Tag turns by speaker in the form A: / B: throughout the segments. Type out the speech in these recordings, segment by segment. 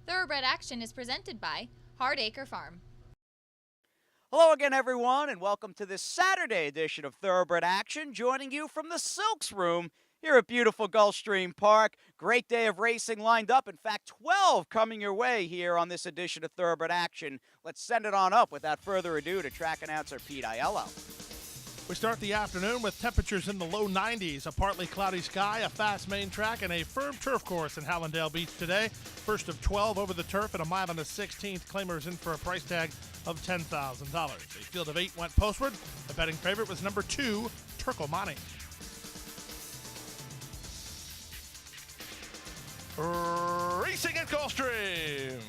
A: Thoroughbred Action is presented by Hardacre Farm.
B: Hello again, everyone, and welcome to this Saturday edition of Thoroughbred Action. Joining you from the Silks Room here at beautiful Gulfstream Park. Great day of racing lined up. In fact, 12 coming your way here on this edition of Thoroughbred Action. Let's send it on up without further ado to track announcer Pete Aiello.
C: We start the afternoon with temperatures in the low 90s, a partly cloudy sky, a fast main track, and a firm turf course in Hallandale Beach today. First of 12 over the turf at a mile and a 16th. Claimers in for a price tag of $10,000. A field of 8 went postward. The betting favorite was number 2, Turkomani. Racing at Gulfstream.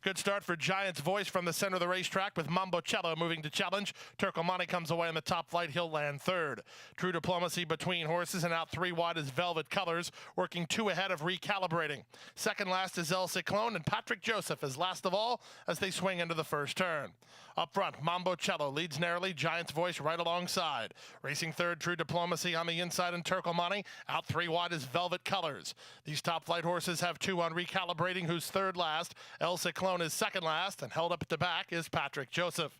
C: Good start for Giant's Voice from the center of the racetrack with Mambocello moving to challenge. Turkomani comes away in the top flight. He'll land third. True Diplomacy between horses, and out 3 wide is Velvet Colors, working 2 ahead of Recalibrating. Second last is El Ciclone, and Patrick Joseph is last of all as they swing into the first turn. Up front, Mambocello leads narrowly, Giant's Voice right alongside. Racing third, True Diplomacy on the inside, and Turkomani. Out 3 wide is Velvet Colors. These top flight horses have 2 on Recalibrating, who's third last. El Ciclone is second last, and held up at the back is Patrick Joseph.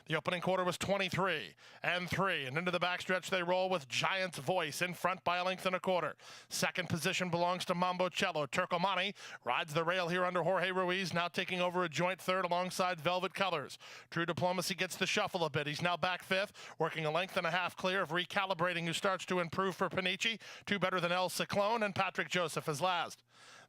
C: The opening quarter was 23 and 3, and into the backstretch they roll with Giant's Voice in front by a length and a quarter. Second position belongs to Mambocello. Turkomani rides the rail here under Jorge Ruiz, now taking over a joint third alongside Velvet Colors. True Diplomacy gets the shuffle a bit. He's now back fifth, working a length and a half clear of Recalibrating, who starts to improve for Panici. 2 better than El Ciclone, and Patrick Joseph is last.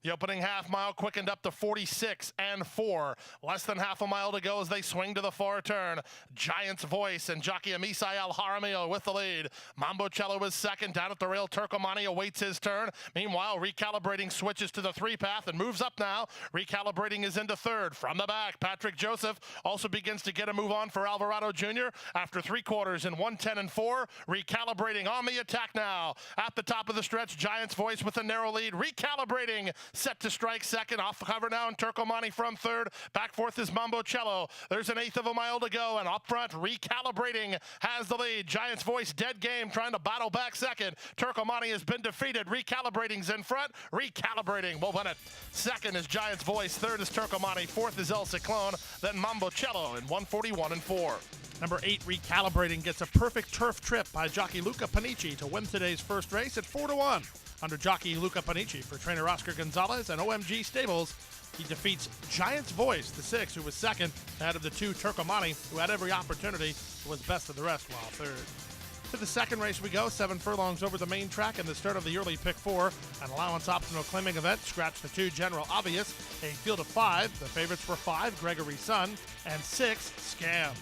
C: The opening half mile quickened up to 46 and 4. Less than half a mile to go as they swing to the far turn. Giant's Voice and jockey Amisael Jaramillo with the lead. Mambocello is second. Down at the rail, Turkomani awaits his turn. Meanwhile, Recalibrating switches to the 3 path and moves up now. Recalibrating is into third. From the back, Patrick Joseph also begins to get a move on for Alvarado Jr. after 3 quarters in 1:10 and 4. Recalibrating on the attack now. At the top of the stretch, Giant's Voice with a narrow lead. Recalibrating set to strike second. Off cover now, and Turkomani from third. Back fourth is Mambocello. There's an 1/8 of a mile to go, and up front, Recalibrating has the lead. Giant's Voice dead game, trying to battle back second. Turkomani has been defeated. Recalibrating's in front. Recalibrating will win it. Second is Giant's Voice. Third is Turkomani. Fourth is El Ciclone. Then Mambocello in 1:41 and 4. Number 8, Recalibrating, gets a perfect turf trip by jockey Luca Panici to win today's first race at 4-1. Under jockey Luca Panici for trainer Oscar Gonzalez and OMG Stables, he defeats Giant's Voice, the 6, who was second, ahead of the 2, Turkomani, who had every opportunity, was best of the rest while third. To the second race we go, 7 furlongs over the main track and the start of the early pick 4. An allowance optional claiming event, scratch the 2, General Obvious. A field of 5, the favorites were 5, Gregory Sun, and 6, Scam.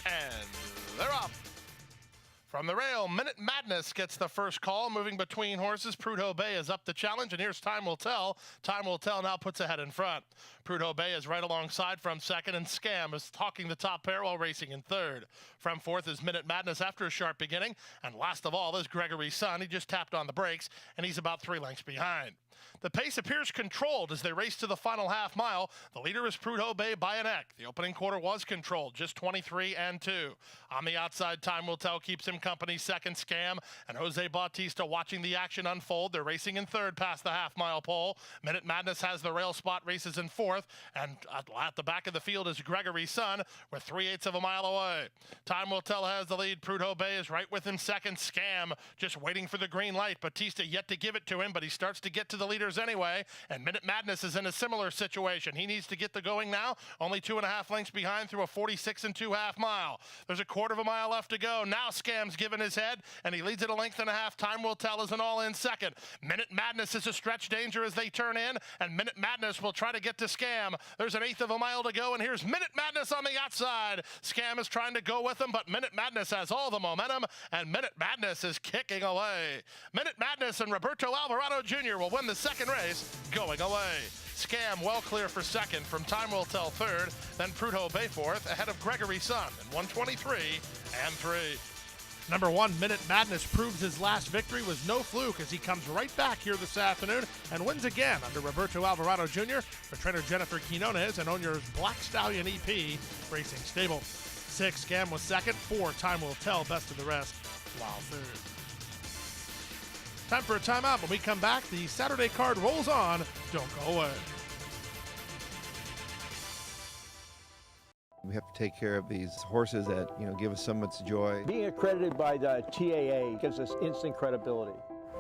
C: And they're up. From the rail, Minute Madness gets the first call, moving between horses. Prudhoe Bay is up to challenge, and here's Time Will Tell. Time Will Tell now puts ahead in front. Prudhoe Bay is right alongside from second, and Scam is talking the top pair while racing in third. From fourth is Minute Madness after a sharp beginning, and last of all is Gregory Sun. He just tapped on the brakes, and he's about 3 lengths behind. The pace appears controlled as they race to the final half mile. The leader is Prudhoe Bay by a neck. The opening quarter was controlled, just 23 and 2. On the outside, Time Will Tell keeps him company. Second, Scam and Jose Bautista watching the action unfold. They're racing in third past the half-mile pole. Minute Madness has the rail spot, races in fourth. And at the back of the field is Gregory Sun. We're 3/8 of a mile away. Time Will Tell has the lead. Prudhoe Bay is right with him second. Scam just waiting for the green light. Bautista yet to give it to him, but he starts to get to the leaders anyway. And Minute Madness is in a similar situation. He needs to get the going now. Only 2.5 lengths behind through a 46 and 2 half mile. There's a 1/4 of a mile left to go. Now Scam's given his head, and he leads it a length and a half. Time Will Tell is an all-in second. Minute Madness is a stretch danger as they turn in, and Minute Madness will try to get to Scam. There's an 1/8 of a mile to go, and here's Minute Madness on the outside. Scam is trying to go with him, but Minute Madness has all the momentum, and Minute Madness is kicking away. Minute Madness and Roberto Alvarado Jr. will win the second race, going away. Scam well clear for second, from Time Will Tell third, then Prudhoe Bay fourth, ahead of Gregory Sun in 1:23 and 3. Number 1, Minute Madness, proves his last victory was no fluke as he comes right back here this afternoon and wins again under Roberto Alvarado Jr. for trainer Jennifer Quinones and owner's Black Stallion EP Racing Stable. 6, Scam was second. 4, Time Will Tell, best of the rest, while third. Time for a timeout. When we come back, the Saturday card rolls on. Don't go away.
D: We have to take care of these horses that, give us so much joy.
E: Being accredited by the TAA gives us instant credibility.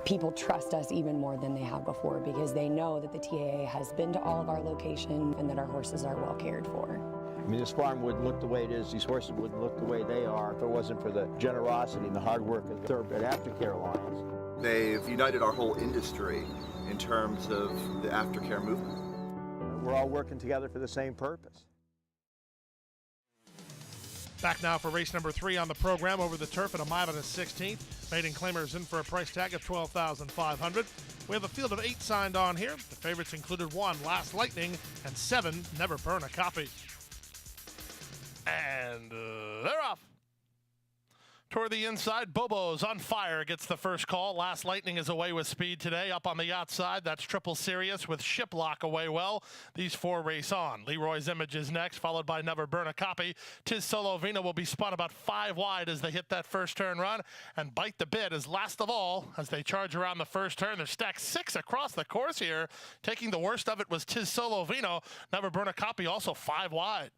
F: People trust us even more than they have before because they know that the TAA has been to all of our locations and that our horses are well cared for.
E: I mean, this farm wouldn't look the way it is, these horses wouldn't look the way they are if it wasn't for the generosity and the hard work of the Thoroughbred Aftercare Alliance.
G: They've united our whole industry in terms of the aftercare movement.
E: We're all working together for the same purpose.
C: Back now for race number 3 on the program over the turf at a mile and a 16th. Maiden Claimers in for a price tag of $12,500. We have a field of 8 signed on here. The favorites included 1, Last Lightning, and 7, Never Burn a Copy. And they're off. Toward the inside, Bobo's on fire, gets the first call. Last Lightning is away with speed today. Up on the outside, that's Triple Sirius with Shiplock away well. These 4 race on. Leroy's Image is next, followed by Never Burn a Copy. Tis Solo Vino will be spun about 5 wide as they hit that first turn run. And Bite the Bit is last of all as they charge around the first turn. They're stacked 6 across the course here. Taking the worst of it was Tis Solo Vino. Never Burn a Copy also 5 wide.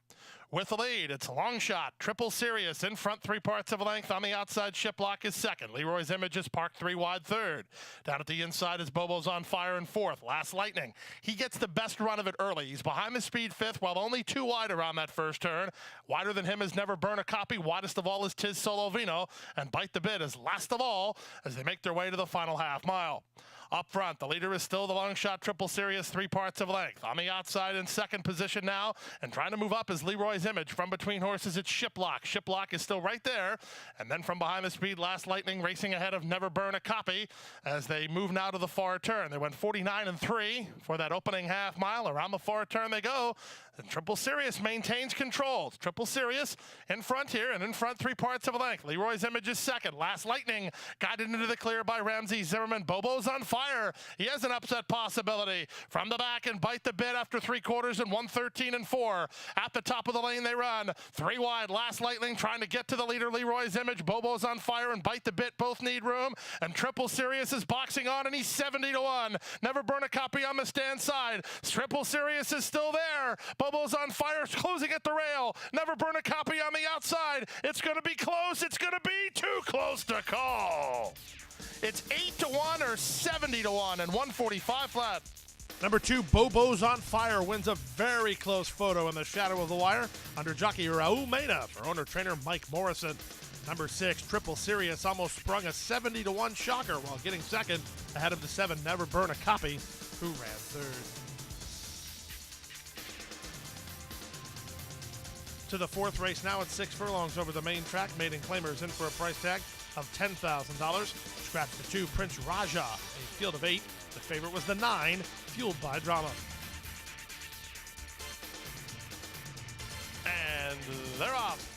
C: With the lead, it's a long shot. Triple Sirius in front, 3 parts of a length. On the outside, Shiplock is second. Leroy's Image is parked 3 wide third. Down at the inside is Bobo's on fire in fourth. Last Lightning. He gets the best run of it early. He's behind the speed fifth, while only 2 wide around that first turn. Wider than him is Never Burn a Copy. Widest of all is Tis Solo Vino. And Bite the Bit is last of all as they make their way to the final half mile. Up front, the leader is still the long shot Triple Sirius, 3 parts of length. On the outside in second position now, and trying to move up is Leroy's Image. From between horses, it's Shiplock. Shiplock is still right there. And then from behind the speed, Last Lightning racing ahead of Never Burn a Copy as they move now to the far turn. They went 49-3 for that opening half mile. Around the far turn they go. And Triple Sirius maintains control. Triple Sirius in front here, and in front 3 parts of a length. Leroy's Image is second. Last Lightning guided into the clear by Ramsey Zimmerman. Bobo's on fire. He has an upset possibility. From the back and Bite the Bit after 3 quarters and 1:13-4. At the top of the lane they run. 3 wide. Last Lightning trying to get to the leader. Leroy's Image. Bobo's on fire and Bite the Bit both need room. And Triple Sirius is boxing on and he's 70-1. Never Burn a Copy on the stand side. Triple Sirius is still there. Bobo's on fire, closing at the rail. Never Burn a Copy on the outside. It's going to be close. It's going to be too close to call. It's 8-1 or 70-1 and 145 flat. Number 2, Bobo's on fire, wins a very close photo in the shadow of the wire under jockey Raul Mena for owner-trainer Mike Morrison. Number 6, Triple Sirius almost sprung a 70-1 shocker while getting second ahead of the 7, Never Burn a Copy, who ran third. To the 4th race now at 6 furlongs over the main track. Maiden Claimers in for a price tag of $10,000. Scratch the 2, Prince Raja, a field of 8. The favorite was the 9, Fueled by Drama. And they're off.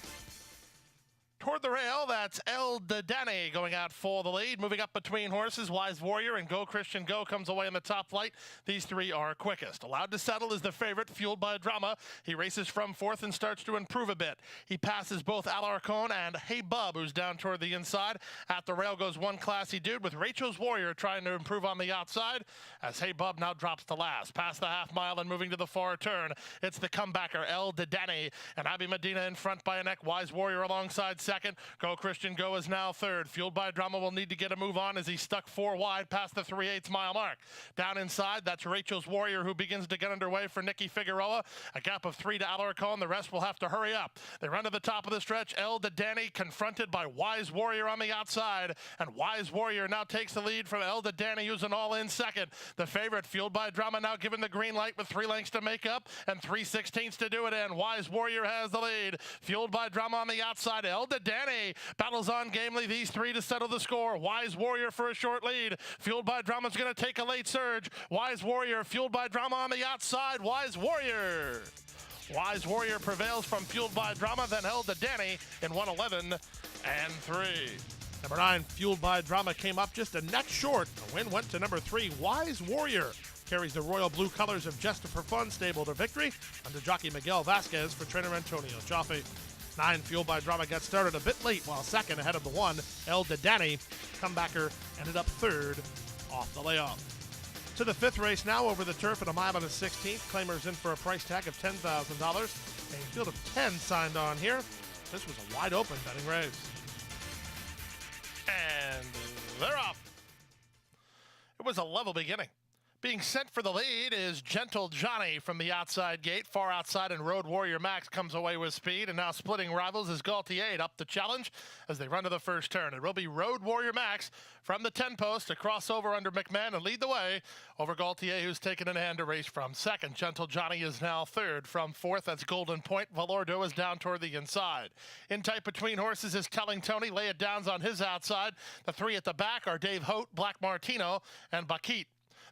C: Toward the rail, that's El Dadani going out for the lead. Moving up between horses, Wise Warrior and Go Christian Go comes away in the top flight. These 3 are quickest. Allowed to Settle is the favorite, Fueled by Drama. He races from 4th and starts to improve a bit. He passes both Alarcon and Hey Bub, who's down toward the inside. At the rail goes one classy dude with Rachel's Warrior trying to improve on the outside as Hey Bub now drops to last. Past the half mile and moving to the far turn, it's the comebacker, El Dadani, and Abby Medina in front by a neck. Wise Warrior alongside second. Go Christian Go is now third. Fueled by Drama will need to get a move on as he's stuck 4 wide past the 3/8 mile mark. Down inside, that's Rachel's Warrior who begins to get underway for Nicky Figueroa. A gap of 3 to Alarcon. The rest will have to hurry up. They run to the top of the stretch. El Dadani confronted by Wise Warrior on the outside. And Wise Warrior now takes the lead from El Dadani, who's an all-in second. The favorite, Fueled by Drama, now given the green light with 3 lengths to make up and 3/16 to do it in. Wise Warrior has the lead. Fueled by Drama on the outside. El Dadani battles on gamely. These 3 to settle the score. Wise Warrior for a short lead. Fueled by Drama is going to take a late surge. Wise Warrior, Fueled by Drama on the outside. Wise Warrior. Wise Warrior prevails from Fueled by Drama, then El Dadani in 1:11-3. Number 9, Fueled by Drama, came up just a neck short. The win went to number 3, Wise Warrior. Carries the royal blue colors of Just for Fun stable to victory under jockey Miguel Vasquez for trainer Antonio Chaffee. 9, Fueled by Drama, got started a bit late while second ahead of the 1, El Dadani. Comebacker ended up third off the layoff. To the fifth race now over the turf at a mile and a 16th. Claimers in for a price tag of $10,000. A field of 10 signed on here. This was a wide open betting race. And they're off. It was a level beginning. Being sent for the lead is Gentle Johnny from the outside gate. Far outside, and Road Warrior Max comes away with speed. And now splitting rivals is Gaultier up the challenge as they run to the first turn. It will be Road Warrior Max from the 10 post to cross over under McMahon and lead the way over Gaultier, who's taken in hand to race from second. Gentle Johnny is now third. From fourth, that's Golden Point. Valordo is down toward the inside. In tight between horses is Telling Tony. Lay it downs on his outside. The three at the back are Dave Hote, Black Martino, and Bakit.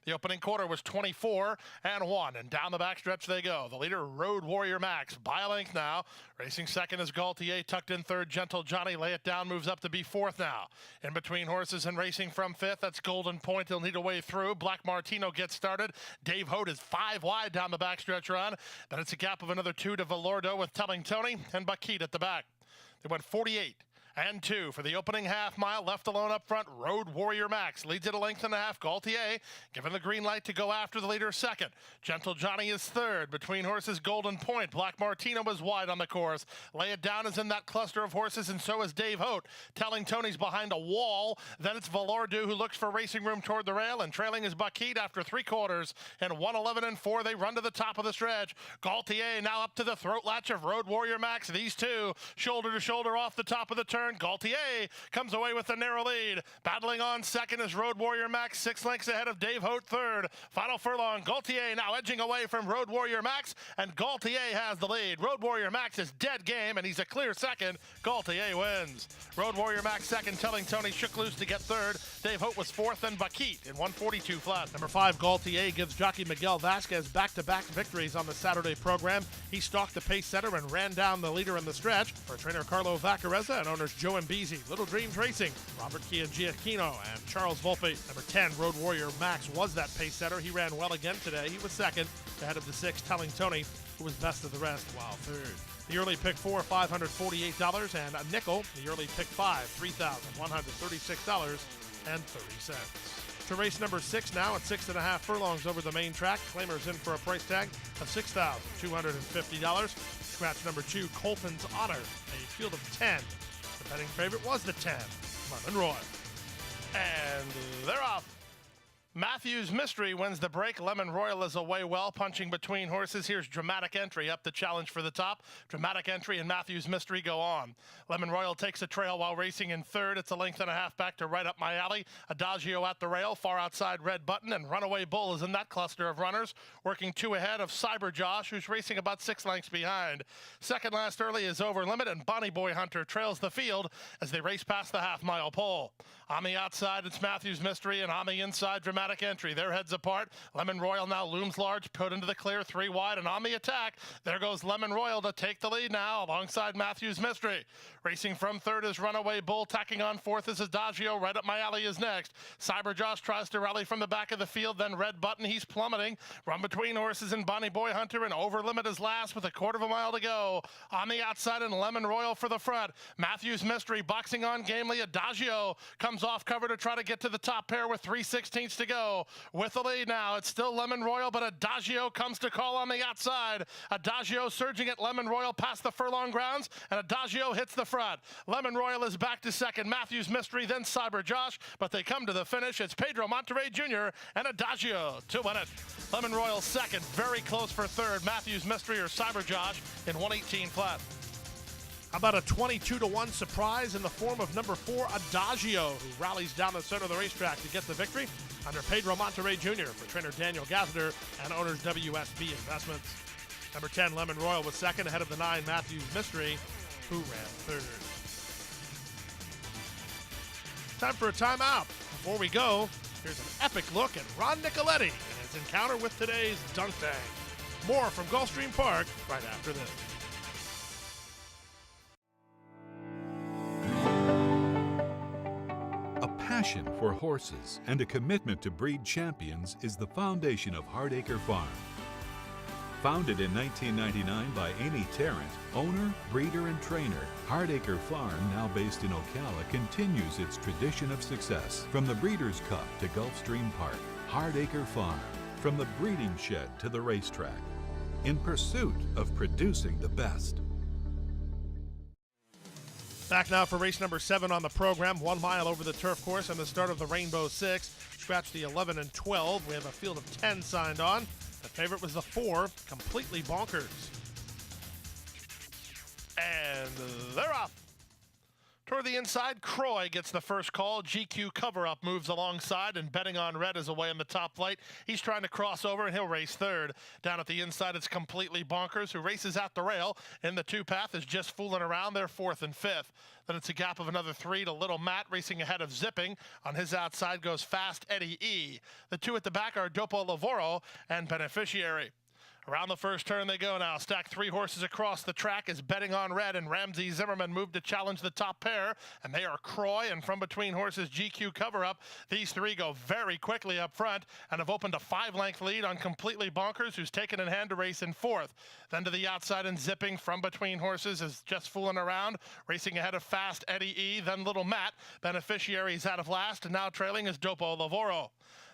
C: The opening quarter was 24-1, and down the backstretch they go. The leader, Road Warrior Max, by a length now. Racing second is Gaultier, tucked in third. Gentle Johnny, lay it down, moves up to be fourth now. In between horses and racing from fifth, that's Golden Point. He'll need a way through. Black Martino gets started. Dave Hote is 5 wide down the backstretch run. Then it's a gap of another 2 to Valordo with Telling Tony and Bakit at the back. They went 48-2 for the opening half mile. Left alone up front, Road Warrior Max leads it a length and a half. Gaultier given the green light to go after the leader second. Gentle Johnny is third. Between horses, Golden Point. Black Martino was wide on the course. Lay it down is in that cluster of horses, and so is Dave Hote. Telling Tony's behind a wall. Then it's Valordo who looks for racing room toward the rail, and trailing is Bakit after 3 quarters. And 1:11-4, they run to the top of the stretch. Gaultier now up to the throat latch of Road Warrior Max. These two shoulder to shoulder off the top of the turn. Gaultier comes away with a narrow lead. Battling on second is Road Warrior Max, 6 lengths ahead of Dave Hote third. Final furlong, Gaultier now edging away from Road Warrior Max, and Gaultier has the lead. Road Warrior Max is dead game, and he's a clear second. Gaultier wins. Road Warrior Max second, Telling Tony shook loose to get third. Dave Hote was fourth, and Bakit in 1:42 flat. Number 5, Gaultier, gives jockey Miguel Vasquez back-to-back victories on the Saturday program. He stalked the pace setter and ran down the leader in the stretch. For trainer Carlo Vaccarezza and owners Joe and Beasy, Little Dreams Racing, Robert Giacchino, and Charles Volpe. Number 10, Road Warrior Max, was that pace setter. He ran well again today. He was second, ahead of the 6, Telling Tony, who was best of the rest, while third. The early pick 4, $548, and a nickel. The early pick 5, $3,136.30. To race number 6 now at 6.5 furlongs over the main track. Claimers in for a price tag of $6,250. Scratch number 2, Colton's Honor, a field of 10. The betting favorite was the 10, Lemon Royal. And they're off. Matthew's Mystery wins the break. Lemon Royal is away well, punching between horses. Here's Dramatic Entry up the challenge for the top. Dramatic Entry and Matthew's Mystery go on. Lemon Royal takes a trail while racing in third. It's a length and a half back to Right Up My Alley. Adagio at the rail, far outside Red Button, and Runaway Bull is in that cluster of runners, working 2 ahead of Cyber Josh, who's racing about 6 lengths behind. Second last early is Over Limit, and Bonnie Boy Hunter trails the field as they race past the half-mile pole. On the outside, it's Matthew's Mystery, and on the inside, Dramatic Entry. Their heads apart. Lemon Royal now looms large, put into the clear, 3 wide, and on the attack, there goes Lemon Royal to take the lead now, alongside Matthew's Mystery. Racing from third is Runaway Bull. Tacking on fourth is Adagio. Right Up My Alley is next. Cyber Josh tries to rally from the back of the field, then Red Button. He's plummeting. Run between horses and Bonnie Boy Hunter, and Over Limit is last with a 1/4 mile to go. On the outside, and Lemon Royal for the front. Matthew's Mystery boxing on gamely. Adagio comes off cover to try to get to the top pair with 3/16 to go. With the lead now, it's still Lemon Royal, but Adagio comes to call on the outside. Adagio surging at Lemon Royal past the furlong grounds, and Adagio hits the front. Lemon Royal is back to second. Matthew's Mystery, then Cyber Josh, but they come to the finish. It's Pedro Monterrey Jr. and Adagio to win it. Lemon Royal second, very close for third. Matthew's Mystery or Cyber Josh in 1:18 flat. How about a 22-1 surprise in the form of number 4, Adagio, who rallies down the center of the racetrack to get the victory under Pedro Monterrey Jr. for trainer Daniel Gassner and owners WSB Investments. Number 10, Lemon Royal, was second, ahead of the 9, Matthew's Mystery, who ran third. Time for a timeout. Before we go, here's an epic look at Ron Nicoletti and his encounter with today's Dunk Tank. More from Gulfstream Park right after this.
H: A passion for horses and a commitment to breed champions is the foundation of Hardacre Farm. Founded in 1999 by Amy Tarrant, owner, breeder, and trainer, Hardacre Farm, now based in Ocala, continues its tradition of success. From the Breeders' Cup to Gulfstream Park, Hardacre Farm, from the breeding shed to the racetrack, in pursuit of producing the best.
C: Back now for race number 7 on the program, 1 mile over the turf course and the start of the Rainbow Six. Scratch the 11 and 12. We have a field of 10 signed on. The favorite was the 4, Completely Bonkers. And they're off. Toward the inside, Croy gets the first call. GQ cover-up moves alongside, and Betting on Red is away in the top flight. He's trying to cross over, and he'll race third. Down at the inside, it's Completely Bonkers, who races out the rail. In the 2-path is Just Fooling Around. They're 4th and 5th. Then it's a gap of another 3 to Little Matt, racing ahead of Zipping. On his outside goes Fast Eddie E. The 2 at the back are Dopo Lavoro and Beneficiary. Around the first turn they go now. Stacked 3 horses across the track as Betting on Red and Ramsey Zimmerman move to challenge the top pair. And they are Croy and from between horses GQ cover-up. These 3 go very quickly up front and have opened a 5-length lead on Completely Bonkers, who's taken in hand to race in 4th. Then to the outside and Zipping from between horses is Just Fooling Around. Racing ahead of Fast Eddie E. Then Little Matt. Beneficiaries out of last, and now trailing is Dopo Lavoro.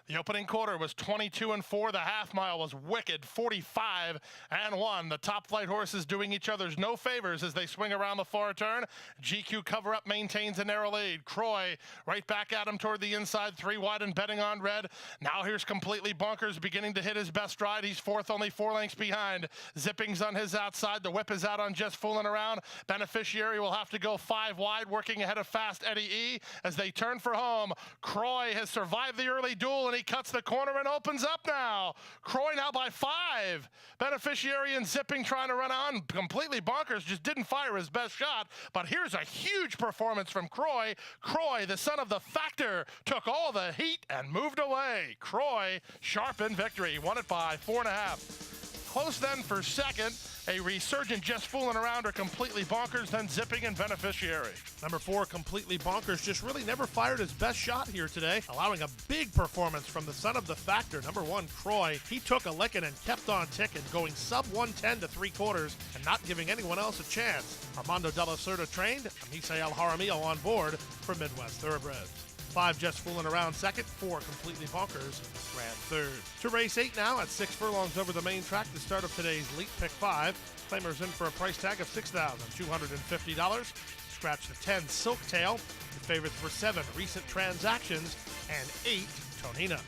C: The opening quarter was 22 and 4. The half mile was wicked, 45 and 1. The top flight horses doing each other's no favors as they swing around the far turn. GQ cover-up maintains a narrow lead. Croy right back at him toward the inside, 3 wide and Betting on Red. Now here's Completely Bonkers beginning to hit his best stride. He's 4th, only 4 lengths behind. Zipping's on his outside. The whip is out on Just Fooling Around. Beneficiary will have to go 5 wide, working ahead of Fast Eddie E. As they turn for home, Croy has survived the early duel, and he cuts the corner and opens up now. Croy now by 5. Beneficiary and Zipping trying to run on. Completely Bonkers just didn't fire his best shot, but here's a huge performance from Croy. Croy, the son of the Factor, took all the heat and moved away. Croy, sharp in victory, won it by 4.5. Close then for second, a resurgent Just Fooling Around or Completely Bonkers, then Zipping and Beneficiary. Number 4, Completely Bonkers, just really never fired his best shot here today, allowing a big performance from the son of the Factor. Number 1, Croy, he took a licking and kept on ticking, going sub 110 to 3/4 and not giving anyone else a chance. Armando Della Cerda trained, Amisa El Jaramillo on board for Midwest Thoroughbreds. 5 Just Fooling Around second, 4 Completely Bonkers ran third. To race 8 now at 6 furlongs over the main track, the start of today's Elite Pick 5. Claimers in for a price tag of $6,250. Scratch the 10 Silktail. The favorites were 7 Recent Transactions and 8 Tonina.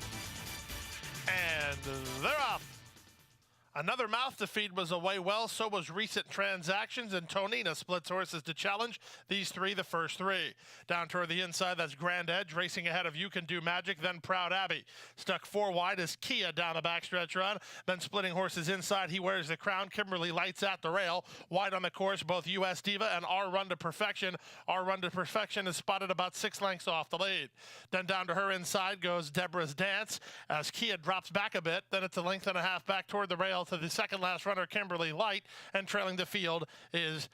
C: And they're off. Another mouth to feed was away well, so was Recent Transactions, and Tonina splits horses to challenge. These 3, the first 3. Down toward the inside, that's Grand Edge, racing ahead of You Can Do Magic, then Proud Abbey. Stuck 4 wide is Kia down the backstretch run, then splitting horses inside, He Wears the Crown. Kimberly Lights at the rail. Wide on the course, both US Diva and Our Run to Perfection. Our Run to Perfection is spotted about 6 lengths off the lead. Then down to her inside goes Deborah's Dance, as Kia drops back a bit, then it's a length and a half back toward the rail to the second last runner, Kimberly Light, and trailing the field is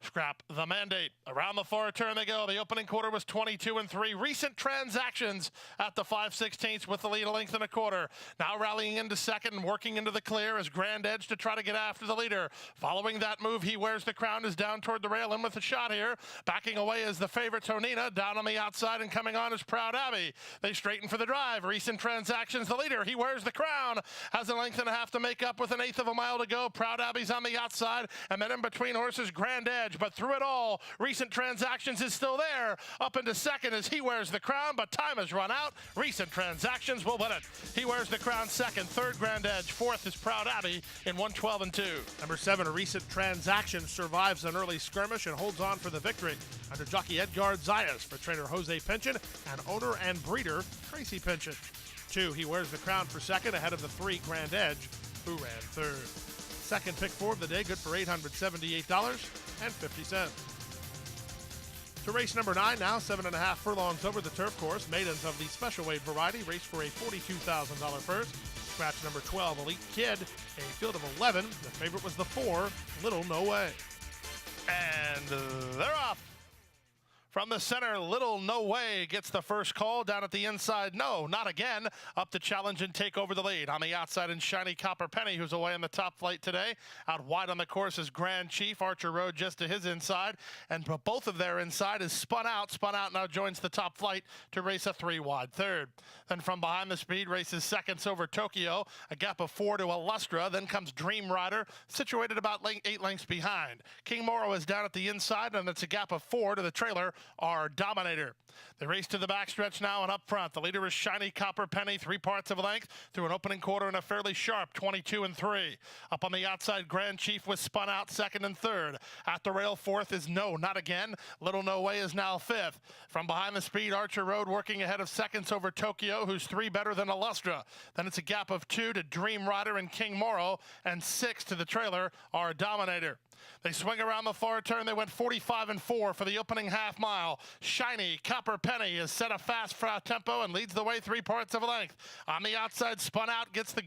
C: Scrap the Mandate. Around the far turn they go. The opening quarter was 22 and 3. Recent Transactions at the 5/16 with the lead a length and a quarter. Now rallying into second and working into the clear is Grand Edge to try to get after the leader. Following that move, He Wears the Crown is down toward the rail in with a shot here. Backing away is the favorite Tonina. Down on the outside and coming on is Proud Abbey. They straighten for the drive. Recent Transactions, the leader. He Wears the Crown has a length and a half to make up with 1/8 of a mile to go. Proud Abbey's on the outside, and then in between horses, Grand Edge. But through it all, Recent Transactions is still there. Up into second as He Wears the Crown, but time has run out. Recent Transactions will win it. He Wears the Crown second, third Grand Edge, fourth is Proud Abbey in 1:12 and 2. Number 7, Recent Transactions survives an early skirmish and holds on for the victory under jockey Edgard Zayas for trainer Jose Pinchin and owner and breeder Tracy Pinchin. 2, He Wears the Crown for second, ahead of the 3 Grand Edge, who ran third. Second pick 4 of the day, good for $878.50. To race number 9 now, 7.5 furlongs over the turf course. Maidens of the special weight variety race for a $42,000 purse. Scratch number 12, Elite Kid, a field of 11. The favorite was the 4, Little No Way. And they're off. From the center, Little No Way gets the first call. Down at the inside, no, not again. Up to challenge and take over the lead. On the outside in Shiny Copper Penny, who's away on the top flight today. Out wide on the course is Grand Chief. Archer Road just to his inside. And both of their inside is Spun Out. Spun Out now joins the top flight to race a 3-wide third. Then from behind the speed races seconds over Tokyo. A gap of 4 to Illustra. Then comes Dream Rider, situated about 8 lengths behind. King Moro is down at the inside, and it's a gap of 4 to the trailer, our Dominator. They race to the backstretch now and up front. The leader is Shiny Copper Penny, 3 parts of a length through an opening quarter and a fairly sharp 22 and 3. Up on the outside, Grand Chief was Spun Out second and third. At the rail, fourth is No, Not Again. Little No Way is now fifth. From behind the speed, Archer Road working ahead of seconds over Tokyo, who's 3 better than Illustra. Then it's a gap of 2 to Dream Rider and King Moro, and 6 to the trailer, our Dominator. They swing around the far turn. They went 45 and 4 for the opening half mile. Shiny Copper Penny is set a fast tempo and leads the way 3 parts of a length. On the outside, Spun Out gets the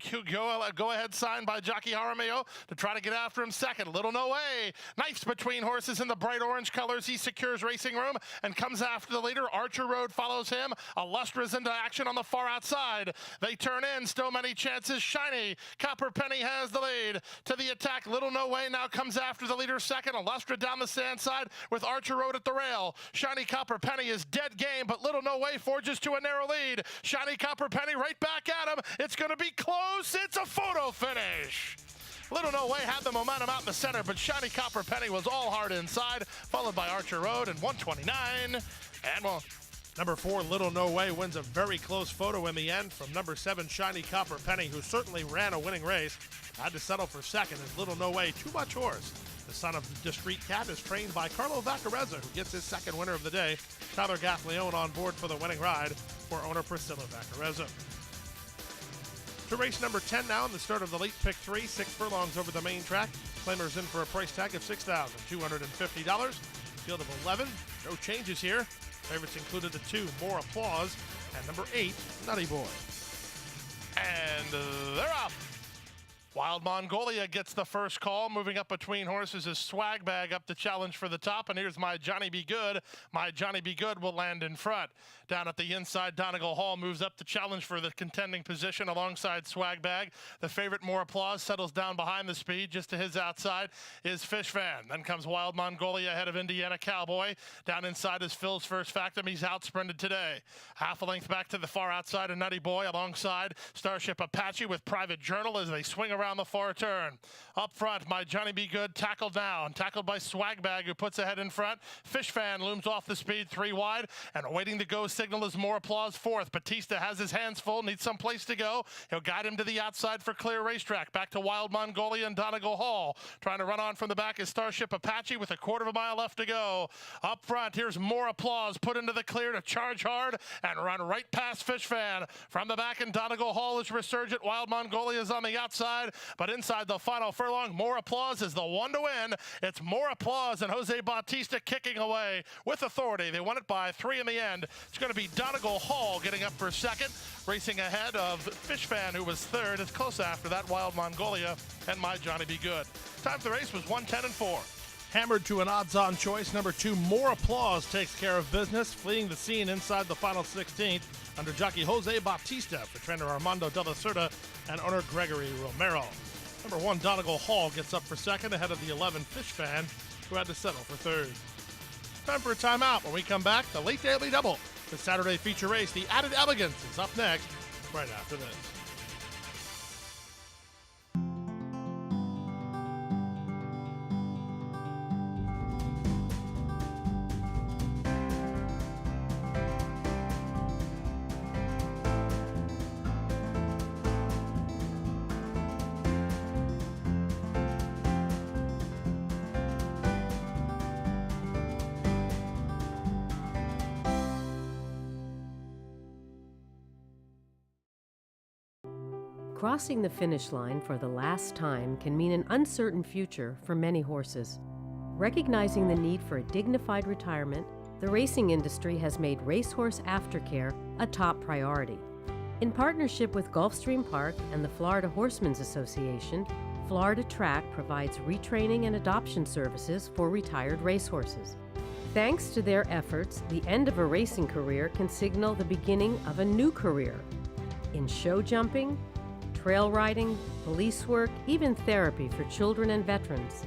C: go-ahead sign by jockey Jaramillo to try to get after him second. Little No Way knifes between horses in the bright orange colors. He secures racing room and comes after the leader. Archer Road follows him. Illustra's into action on the far outside. They turn in. Still many chances. Shiny Copper Penny has the lead. To the attack, Little No Way now comes after the leader second. Illustra down the stand side with Archer Road at the rail. Shiny Copper Penny is dead game, but Little No Way forges to a narrow lead. Shiny Copper Penny right back at him. It's going to be close. It's a photo finish. Little No Way had the momentum out in the center, but Shiny Copper Penny was all hard inside, followed by Archer Road and 129. And well,
I: number 4, Little No Way, wins a very close photo in the end from number 7, Shiny Copper Penny, who certainly ran a winning race. Had to settle for second as Little No Way, too much horse. The son of the Discreet Cat is trained by Carlo Vaccarezza, who gets his second winner of the day. Tyler Gaffleone on board for the winning ride for owner Priscilla Vaccarezza. To race number 10 now in the start of the late pick 3, 6 furlongs over the main track. Claimers in for a price tag of $6,250. Field of 11, no changes here. Favorites included the 2, More Applause, and number 8, Nutty Boy.
C: And they're off. Wild Mongolia gets the first call. Moving up between horses is Swag Bag up to challenge for the top. And here's My Johnny Be Good. My Johnny Be Good will land in front. Down at the inside, Donegal Hall moves up to challenge for the contending position alongside Swag Bag. The favorite, More Applause, settles down behind the speed. Just to his outside is Fish Fan. Then comes Wild Mongolia ahead of Indiana Cowboy. Down inside is Phil's First Factum. He's outsprinted today. Half a length back to the far outside of Nutty Boy alongside Starship Apache with Private Journal as they swing around the far turn. Up front, My Johnny Be Good tackled down. Tackled by Swag Bag, who puts ahead in front. Fish Fan looms off the speed 3 wide. And awaiting the go signal is More Applause fourth. Batista has his hands full, needs some place to go. He'll guide him to the outside for clear racetrack. Back to Wild Mongolia and Donegal Hall. Trying to run on from the back is Starship Apache with a quarter of a mile left to go. Up front, here's More Applause put into the clear to charge hard and run right past Fish Fan. From the back in Donegal Hall is Resurgent. Wild Mongolia is on the outside, but inside the final furlong, More Applause is the one to win. It's More Applause and Jose Bautista kicking away with authority. They won it by 3 in the end. It's going to be Donegal Hall getting up for second, racing ahead of Fish Fan, who was third. It's close after that, Wild Mongolia and My Johnny Be Good. Time for the race was 110 and 4.
I: Hammered to an odds-on choice, number 2, More Applause, takes care of business, fleeing the scene inside the final 16th under jockey Jose Bautista for trainer Armando de la Cerda and owner Gregory Romero. Number 1, Donegal Hall, gets up for second ahead of the 11, Fish Fan, who had to settle for third. Time for a timeout. When we come back, the late daily double. The Saturday feature race, the Added Elegance, is up next, right after this.
J: Crossing the finish line for the last time can mean an uncertain future for many horses. Recognizing the need for a dignified retirement, the racing industry has made racehorse aftercare a top priority. In partnership with Gulfstream Park and the Florida Horsemen's Association, Florida Track provides retraining and adoption services for retired racehorses. Thanks to their efforts, the end of a racing career can signal the beginning of a new career. In show jumping, trail riding, police work, even therapy for children and veterans.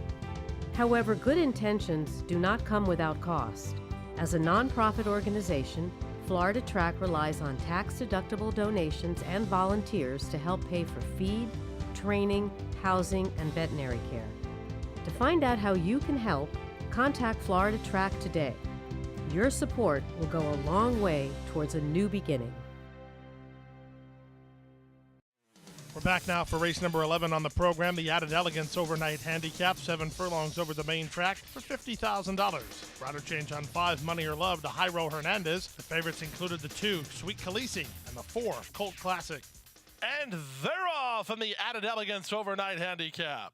J: However, good intentions do not come without cost. As a nonprofit organization, Florida Track relies on tax-deductible donations and volunteers to help pay for feed, training, housing, and veterinary care. To find out how you can help, contact Florida Track today. Your support will go a long way towards a new beginning.
I: We're back now for race number 11 on the program, the Added Elegance Overnight Handicap, 7 furlongs over the main track for $50,000. Rider change on 5, Money or Love, to Jairo Hernandez. The favorites included the 2, Sweet Khaleesi, and the 4, Colt Classic.
C: And they're off in the Added Elegance Overnight Handicap.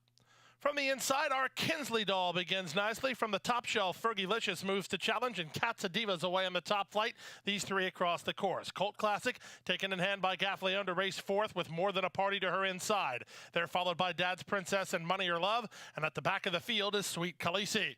C: From the inside, our Kinsley doll begins nicely. From the top shelf, Fergalicious moves to challenge, and Catzadivas away on the top flight. These 3 across the course. Colt Classic, taken in hand by Gaffleon to race 4th with more than a party to her inside. They're followed by Dad's Princess and Money or Love, and at the back of the field is Sweet Khaleesi.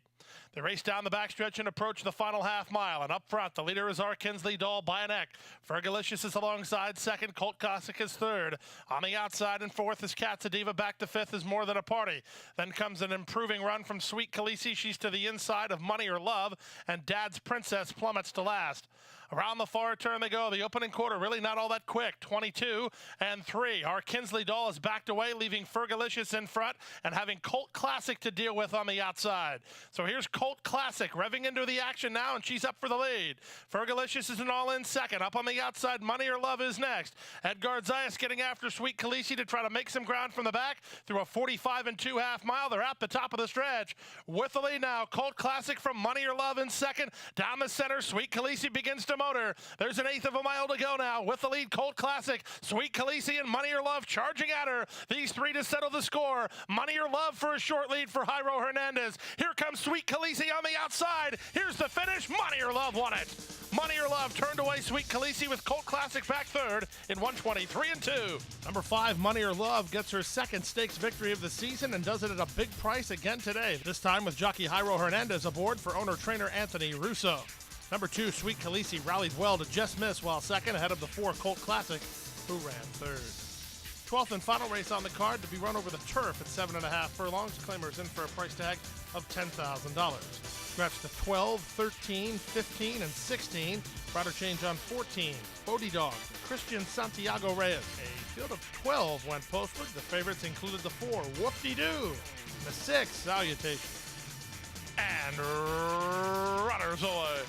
C: They race down the backstretch and approach the final half mile. And up front, the leader is our Kinsley doll by a neck. Fergalicious is alongside second. Colt Classic is third. On the outside and fourth is Catzadiva. Back to fifth is More Than a Party. Then comes an improving run from Sweet Khaleesi. She's to the inside of Money or Love. And Dad's Princess plummets to last. Around the far turn they go. The opening quarter really not all that quick. 22 and 3. Our Kinsley doll is backed away, leaving Fergalicious in front and having Colt Classic to deal with on the outside. So here's Colt Classic revving into the action now, and she's up for the lead. Fergalicious is an all-in second. Up on the outside, Money or Love is next. Edgard Zayas getting after Sweet Khaleesi to try to make some ground from the back through a 45 and 2/2 mile. They're at the top of the stretch. With the lead now, Colt Classic from Money or Love in second. Down the center, Sweet Khaleesi begins to motor. There's an 1/8 of a mile to go now. With the lead, Colt Classic, Sweet Khaleesi and Money or Love charging at her. These 3 to settle the score. Money or Love for a short lead for Jairo Hernandez. Here comes Sweet Khaleesi on the outside. Here's the finish. Money or Love won it. Money or Love turned away Sweet Khaleesi with Colt Classic back third in 1:23 and 2.
I: Number 5, Money or Love, gets her second stakes victory of the season and does it at a big price again today. This time with jockey Jairo Hernandez aboard for owner-trainer Anthony Russo. Number 2, Sweet Khaleesi, rallied well to just miss while second ahead of the 4, Colt Classic, who ran third. 12th and final race on the card to be run over the turf at 7.5 furlongs. Claimers in for a price tag of $10,000. Scratch to 12, 13, 15, and 16. Rider change on 14, Bodie Dog, Christian Santiago Reyes. A field of 12 went postward. The favorites included the 4, Whoop-De-Doo, the 6, Salutation.
C: And runners away.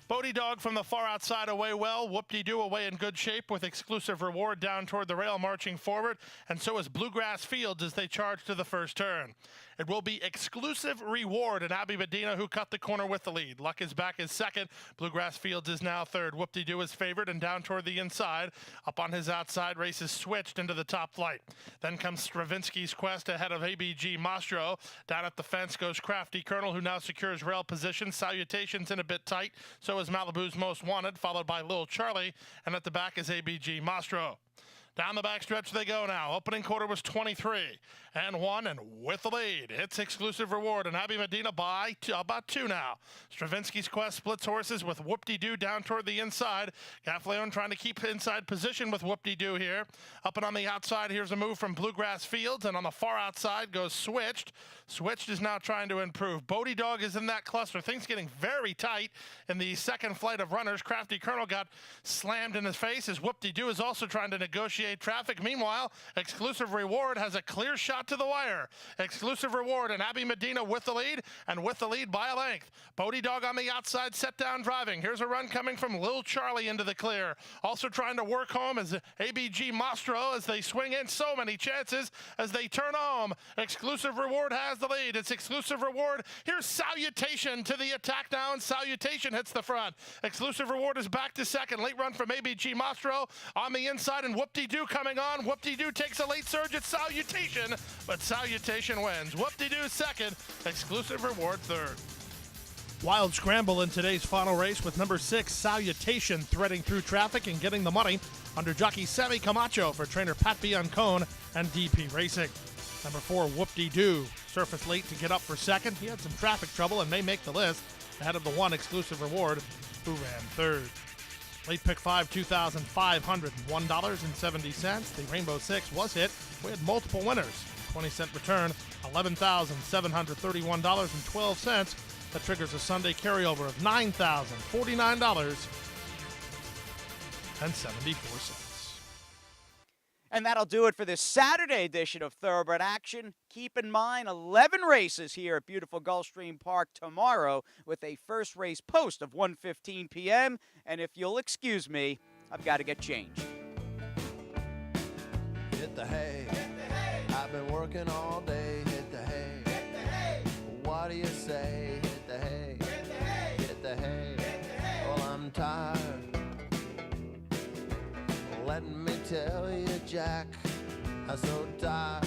C: Bodie Dog from the far outside away well. Whoop-De-Doo away in good shape with exclusive reward down toward the rail marching forward. And so is Bluegrass Fields as they charge to the first turn. It will be exclusive reward and Abby Medina who cut the corner with the lead. Luck is back is second. Bluegrass Fields is now third. Whoop-De-Doo is favored and down toward the inside. Up on his outside, race is switched into the top flight. Then comes Stravinsky's Quest ahead of ABG Mastro. Down at the fence goes Crafty Colonel, who now secures rail position. Salutation's in a bit tight. So is Malibu's Most Wanted, followed by Lil Charlie. And at the back is ABG Mastro. Down the backstretch they go now. Opening quarter was 23 and 1, and with the lead, it's exclusive reward. And Abby Medina by about 2 now. Stravinsky's Quest splits horses with Whoop-De-Doo down toward the inside. Gaffleon trying to keep inside position with Whoop-De-Doo here. Up and on the outside, here's a move from Bluegrass Fields, and on the far outside goes Switched. Switched is now trying to improve. Bodie Dog is in that cluster. Things getting very tight in the second flight of runners. Crafty Colonel got slammed in his face as Whoop-De-Doo is also trying to negotiate traffic. Meanwhile, exclusive reward has a clear shot to the wire. Exclusive reward and Abby Medina with the lead, and with the lead by a length. Bodie Dog on the outside, set down driving. Here's a run coming from Lil Charlie into the clear. Also trying to work home is ABG Mastro as they swing in. So many chances as they turn home. Exclusive reward has the lead. It's exclusive reward. Here's Salutation to the attack now, and Salutation hits the front. Exclusive reward is back to second. Late run from ABG Mastro on the inside, and Whoop-De-Doo coming on. Whoop-De-Doo takes a late surge at Salutation, but Salutation wins. Whoop-De-Doo second, exclusive reward third.
I: Wild scramble in today's final race with number 6, Salutation, threading through traffic and getting the money under jockey Sammy Camacho for trainer Pat Biancone and DP Racing. Number 4, Whoop-De-Doo, surfaced late to get up for second. He had some traffic trouble and may make the list. ahead of the one exclusive reward, who ran third. Late pick 5, $2,501.70. The Rainbow Six was hit. We had multiple winners. 20-cent return, $11,731.12. That triggers a Sunday carryover of $9,049.74.
B: And that'll do it for this Saturday edition of Thoroughbred Action. Keep in mind, 11 races here at beautiful Gulfstream Park tomorrow with a first race post of 1:15 p.m. And if you'll excuse me, I've got to get changed.
K: Hit the hay. I've been working all day. Hit the hay. What do you say? Hit the hay. Hit the hay. Well, I'm tired. Let me tell you, Jack, I'm so tired.